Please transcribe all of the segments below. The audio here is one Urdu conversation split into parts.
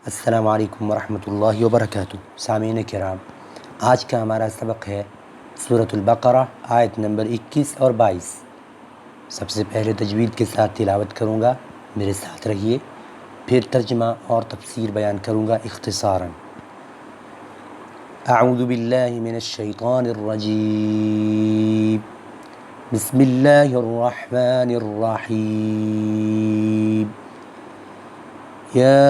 السلام علیکم ورحمۃ اللہ وبرکاتہ۔ سامعین کرام، آج کا ہمارا سبق ہے سورۃ البقرہ آیت نمبر 21 اور 22۔ سب سے پہلے تجوید کے ساتھ تلاوت کروں گا، میرے ساتھ رہیے، پھر ترجمہ اور تفسیر بیان کروں گا اختصاراً۔ اعوذ باللہ من الشیطان الرجیم، بسم اللہ الرحمن الرحیم۔ يا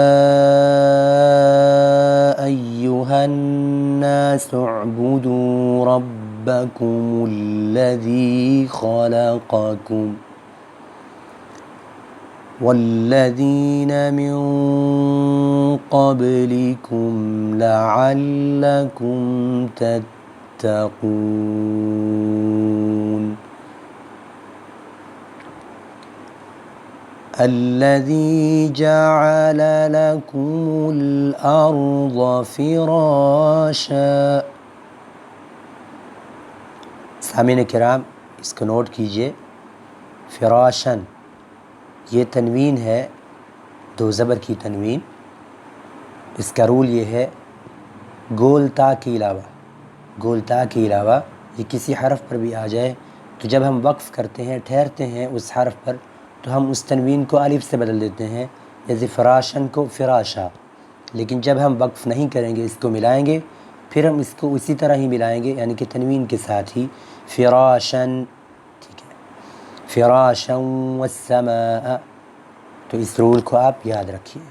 أيها الناس اعبدوا ربكم الذي خلقكم والذين من قبلكم لعلكم تتقون الذي جعل لكم الأرض فراشا۔ سامعین کرام، اس کو نوٹ کیجئے، فراشن یہ تنوین ہے، دو زبر کی تنوین۔ اس کا رول یہ ہے، گول تا کے علاوہ یہ کسی حرف پر بھی آ جائے تو جب ہم وقف کرتے ہیں، ٹھہرتے ہیں اس حرف پر، تو ہم اس تنوین کو الف سے بدل دیتے ہیں، جیسے فراشن کو فراشا۔ لیکن جب ہم وقف نہیں کریں گے، اس کو ملائیں گے، پھر ہم اس کو اسی طرح ہی ملائیں گے، یعنی کہ تنوین کے ساتھ ہی، فراشن، ٹھیک ہے، فراشا والسماء۔ تو اس رول کو آپ یاد رکھیے،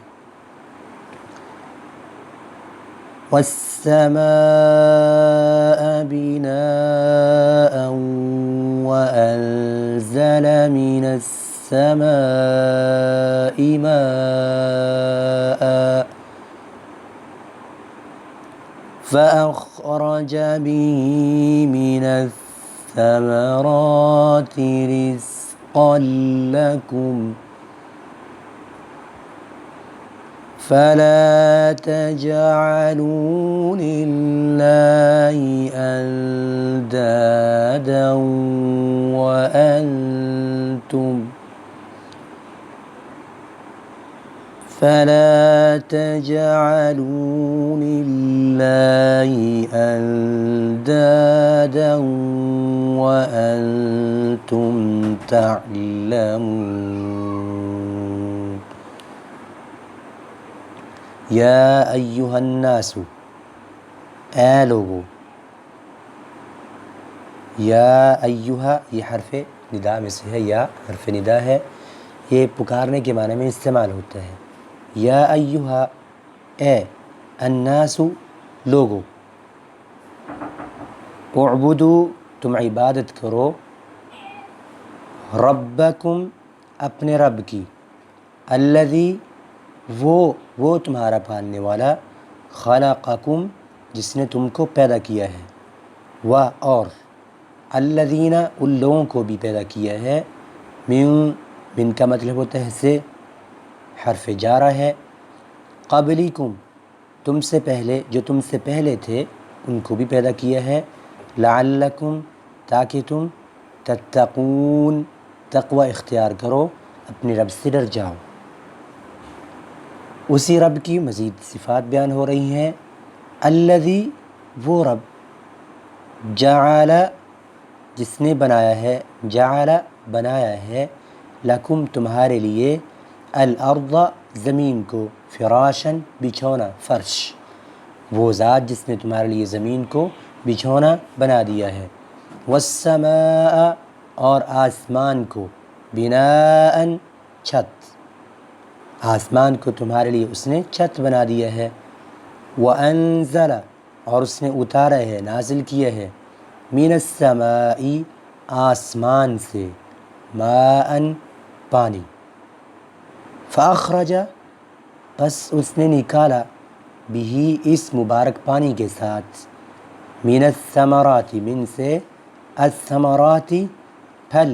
والسماء بناء وأنزل من السماء ماء فأخرج به من الثمرات رزقا لكم فلا تجعلوا لله أندادا وأنتم تعلمون۔ یا ایہا الناس، اے لوگو، یا ایہا یہ حرف ندا میں سے ہے، یا حرف ندا ہے، یہ پکارنے کے معنی میں استعمال ہوتا ہے۔ یا ایہا، اے، الناس لوگو، اعبدو تم عبادت کرو، ربکم اپنے رب کی، الذی وہ تمہارا پالنے والا، خلقکم جس نے تم کو پیدا کیا ہے، اور الذین ان لوگوں کو بھی پیدا کیا ہے، من کا مطلب ہوتا ہے سے، حرف جارہ ہے، قبلکم تم سے پہلے، جو تم سے پہلے تھے ان کو بھی پیدا کیا ہے، لعلکم تاکہ تم، تتقون تقوی اختیار کرو، اپنے رب سے ڈر جاؤ۔ اسی رب کی مزید صفات بیان ہو رہی ہیں، الذی وہ رب، جعل جس نے بنایا ہے، جعل بنایا ہے، لکم تمہارے لیے، الارض زمین کو، فراشن بچھونا، فرش، وہ ذات جس نے تمہارے لیے زمین کو بچھونا بنا دیا ہے، والسماء اور آسمان کو، بناء چھت، آسمان کو تمہارے لیے اس نے چھت بنا دیا ہے، وَأَنزَلَ اور اس نے اتارا ہے، نازل کیا ہے، مِنَ السَّمَاءِ آسمان سے، ماءً پانی، فَأَخْرَجَ بس اس نے نکالا، بھی اس مبارک پانی کے ساتھ، مِنَ الثَّمَرَاتِ من سے، الثَّمَرَاتِ پھل،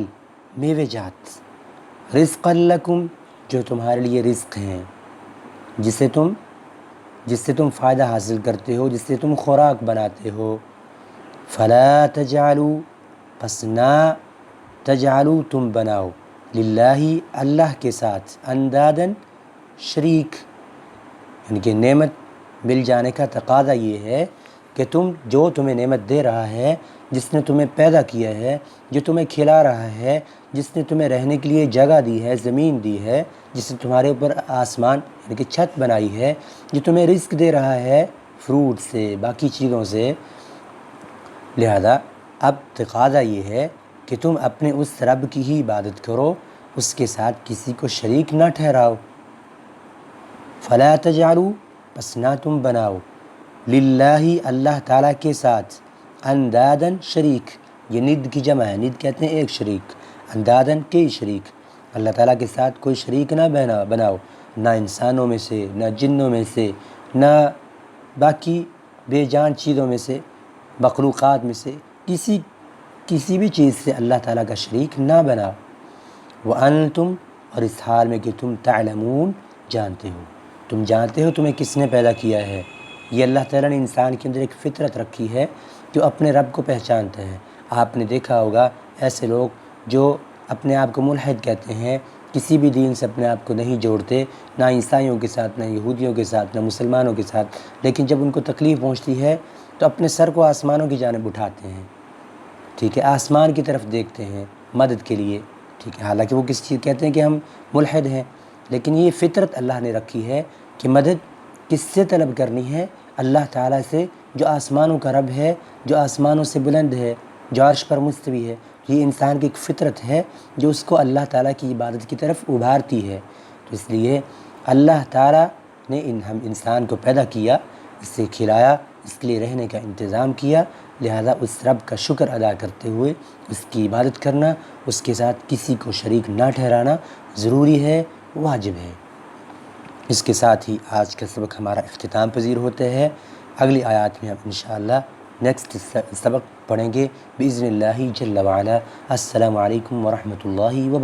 میوے جات، رِزْقًا لَكُمْ جو تمہارے لیے رزق ہیں، جس سے تم فائدہ حاصل کرتے ہو، جس سے تم خوراک بناتے ہو، فلا تجعلوا پس نہ، تجعلوا تم بناؤ، للہ اللہ کے ساتھ، اندادن شریک، یعنی کہ نعمت مل جانے کا تقاضا یہ ہے کہ جو تمہیں نعمت دے رہا ہے، جس نے تمہیں پیدا کیا ہے، جو تمہیں کھلا رہا ہے، جس نے تمہیں رہنے کے لیے جگہ دی ہے، زمین دی ہے، جس نے تمہارے اوپر آسمان یعنی کہ چھت بنائی ہے، جو تمہیں رزق دے رہا ہے فروٹ سے، باقی چیزوں سے، لہذا اب تقاضا یہ ہے کہ تم اپنے اس رب کی ہی عبادت کرو، اس کے ساتھ کسی کو شریک نہ ٹھہراؤ۔ فلا تجعلوا، پس نہ تم بناؤ، للہ اللہ تعالیٰ کے ساتھ، اندادن شریک، یہ ند کی جمع ہے، ند کہتے ہیں ایک شریک، اندادن کئی شریک، اللہ تعالیٰ کے ساتھ کوئی شریک نہ بناؤ، نہ انسانوں میں سے، نہ جنوں میں سے، نہ باقی بے جان چیزوں میں سے، مخلوقات میں سے، کسی بھی چیز سے اللہ تعالیٰ کا شریک نہ بناؤ۔ وَأَنْتُمْ، اور اس حال میں کہ تم تعلمون، جانتے ہو، تم جانتے ہو تمہیں کس نے پیدا کیا ہے۔ یہ اللہ تعالیٰ نے انسان کے اندر ایک فطرت رکھی ہے جو اپنے رب کو پہچانتا ہے۔ آپ نے دیکھا ہوگا ایسے لوگ جو اپنے آپ کو ملحد کہتے ہیں، کسی بھی دین سے اپنے آپ کو نہیں جوڑتے، نہ عیسائیوں کے ساتھ، نہ یہودیوں کے ساتھ، نہ مسلمانوں کے ساتھ، لیکن جب ان کو تکلیف پہنچتی ہے تو اپنے سر کو آسمانوں کی جانب اٹھاتے ہیں، ٹھیک ہے، آسمان کی طرف دیکھتے ہیں مدد کے لیے، ٹھیک ہے، حالانکہ وہ کس چیز کہتے ہیں کہ ہم ملحد ہیں، لیکن یہ فطرت اللہ نے رکھی ہے کہ مدد کس سے طلب کرنی ہے؟ اللہ تعالیٰ سے، جو آسمانوں کا رب ہے، جو آسمانوں سے بلند ہے، جو عرش پر مستوی ہے۔ یہ انسان کی ایک فطرت ہے جو اس کو اللہ تعالیٰ کی عبادت کی طرف ابھارتی ہے۔ تو اس لیے اللہ تعالیٰ نے ہم انسان کو پیدا کیا، اس سے کھلایا، اس کے لیے رہنے کا انتظام کیا، لہذا اس رب کا شکر ادا کرتے ہوئے اس کی عبادت کرنا، اس کے ساتھ کسی کو شریک نہ ٹھہرانا ضروری ہے، واجب ہے۔ اس کے ساتھ ہی آج کا سبق ہمارا اختتام پذیر ہوتا ہے۔ اگلی آیات میں ہم انشاءاللہ نیکسٹ سبق پڑھیں گے بإذن اللہ جل وعلا۔ السلام علیکم ورحمۃ اللہ وبرکاتہ۔